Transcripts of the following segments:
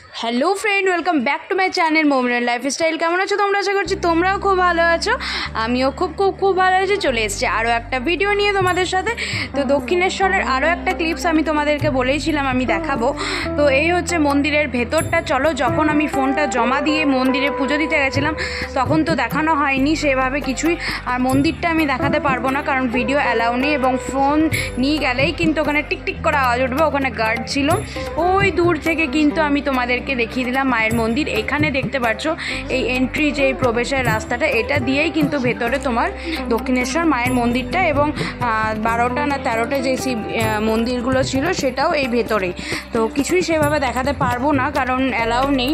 Hello friend, welcome back to my channel মোমিনের lifestyle. কেমন আছো তোমরা? আশা করছি তোমরাও খুব ভালো আছো, আমিও খুব ভালো আছি। চলে এসেছি আরও একটা ভিডিও নিয়ে তোমাদের সাথে। তো দক্ষিণেশ্বরের আরও একটা ক্লিপস আমি তোমাদেরকে বলেইছিলাম আমি দেখাবো। তো এই হচ্ছে মন্দিরের ভেতরটা। চলো, যখন আমি ফোনটা জমা দিয়ে মন্দিরে পুজো দিতে গেছিলাম তখন তো দেখানো হয়নি সেভাবে কিছুই, আর মন্দিরটা আমি দেখাতে পারবো না কারণ ভিডিও অ্যালাউ নেই, এবং ফোন নিয়ে গেলেই কিন্তু ওখানে টিকটিক করে আওয়াজ উঠবে। ওখানে গার্ড ছিল, ওই দূর থেকে কিন্তু আমি তোমাদেরকে দেখিয়ে দিলাম মায়ের মন্দির। এখানে দেখতে পাচ্ছ এই এন্ট্রি, যে প্রবেশের রাস্তাটা, এটা দিয়েই কিন্তু ভেতরে তোমার দক্ষিণেশ্বর মায়ের মন্দিরটা, এবং 12টা না 13টা যে মন্দিরগুলো ছিল সেটাও এই ভেতরেই। তো কিছুই সেভাবে দেখাতে পারবো না কারণ অ্যালাউ নেই।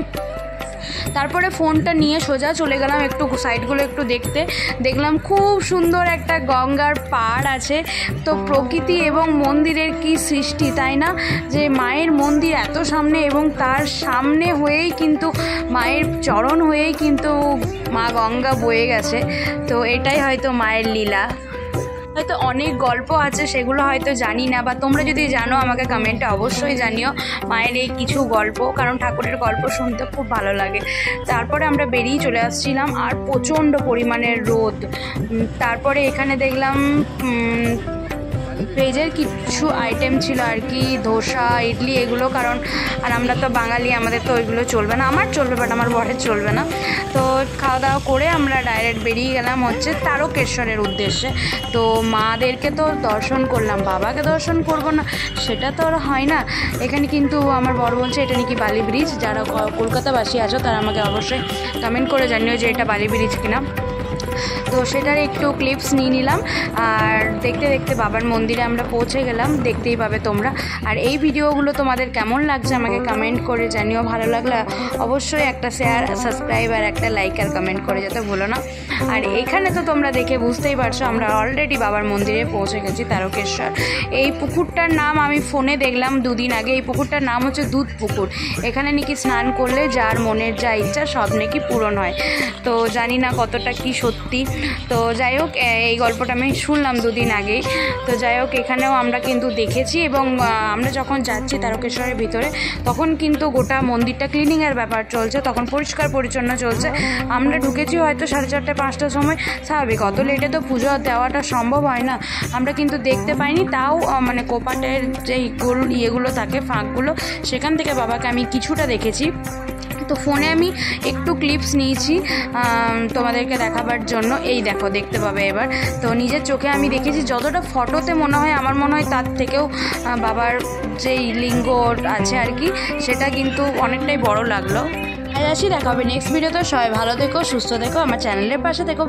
তারপরে ফোনটা নিয়ে সোজা চলে গেলাম একটু সাইডগুলো একটু দেখতে। দেখলাম খুব সুন্দর একটা গঙ্গার পাড় আছে। তো প্রকৃতি এবং মন্দিরের কি সৃষ্টি, তাই না? যে মায়ের মন্দির এত সামনে, এবং তার সামনে হয়েই কিন্তু মায়ের চরণ হয়েই কিন্তু মা গঙ্গা বয়ে গেছে। তো এটাই হয়তো মায়ের লীলা। হয়তো অনেক গল্প আছে, সেগুলো হয়তো জানি না, বা তোমরা যদি জানো আমাকে কমেন্টে অবশ্যই জানিও মায়ের এই কিছু গল্প, কারণ ঠাকুরের গল্প শুনতে খুব ভালো লাগে। তারপরে আমরা বেরিয়ে চলে আসছিলাম, আর প্রচণ্ড পরিমাণের রোদ। তারপরে এখানে দেখলাম ভেজের কিছু আইটেম ছিল আর কি, ধোসা, ইডলি, এগুলো। কারণ আর আমরা তো বাঙালি, আমাদের তো ওইগুলো চলবে না। আমার চলবে, বাট আমার বরের চলবে না। তো খাওয়া দাওয়া করে আমরা ডাইরেক্ট বেরিয়ে গেলাম হচ্ছে তারকেশ্বরের উদ্দেশ্যে। তো মাদেরকে তো দর্শন করলাম, বাবাকে দর্শন করব না সেটা তো আর হয় না। এখানে কিন্তু আমার বর বলছে এটা নাকি বালি ব্রিজ। যারা কলকাতাবাসী আছো তারা আমাকে অবশ্যই কমেন্ট করে জানিও যে এটা বালি ব্রিজ কিনা। তো সেটার একটু ক্লিপস নিয়ে নিলাম, আর দেখতে দেখতে বাবার মন্দিরে আমরা পৌঁছে গেলাম, দেখতেই পাবে তোমরা। আর এই ভিডিওগুলো তোমাদের কেমন লাগছে আমাকে কমেন্ট করে জানিও। ভালো লাগলে অবশ্যই একটা শেয়ার, সাবস্ক্রাইব আর একটা লাইক আর কমেন্ট করে যেতে ভুলো না। আর এখানে তো তোমরা দেখে বুঝতেই পারছো আমরা অলরেডি বাবার মন্দিরে পৌঁছে গেছি, তারকেশ্বর। এই পুকুরটার নাম আমি ফোনে দেখলাম দুদিন আগে। এই পুকুরটার নাম হচ্ছে দুধ পুকুর। এখানে নাকি স্নান করলে যার মনের যা ইচ্ছা সব নাকি পূরণ হয়। তো জানি না কতটা কি সত্যি। তো যাই হোক, এই গল্পটা আমি শুনলাম দুদিন আগেই। তো যাই হোক, এখানেও আমরা কিন্তু দেখেছি, এবং আমরা যখন যাচ্ছি তারকেশ্বরের ভিতরে তখন কিন্তু গোটা মন্দিরটা ক্লিনিংয়ের ব্যাপার চলছে, তখন পরিষ্কার পরিচ্ছন্ন চলছে। আমরা ঢুকেছি হয়তো 4:30 5টার সময়। স্বাভাবিক, অত লেটে তো পুজো দেওয়াটা সম্ভব হয় না। আমরা কিন্তু দেখতে পাইনি, তাও মানে কোপাটের যে ইয়েগুলো থাকে, ফাঁকগুলো, সেখান থেকে বাবাকে আমি কিছুটা দেখেছি। তো ফোনে আমি একটু ক্লিপস নিয়েছি তোমাদেরকে দেখাবার জন্য। এই দেখো, দেখতে পাবে এবার। তো নিজের চোখে আমি দেখেছি, যতটা ফটোতে মনে হয় আমার মনে হয় তার থেকেও বাবার যেই লিঙ্গ আছে আর কি, সেটা কিন্তু অনেকটাই বড় লাগলো। আর আসি, দেখা হবে নেক্সট ভিডিওতে। সবাই ভালো থেকো, সুস্থ থেকো, আমার চ্যানেলের পাশে থেকো।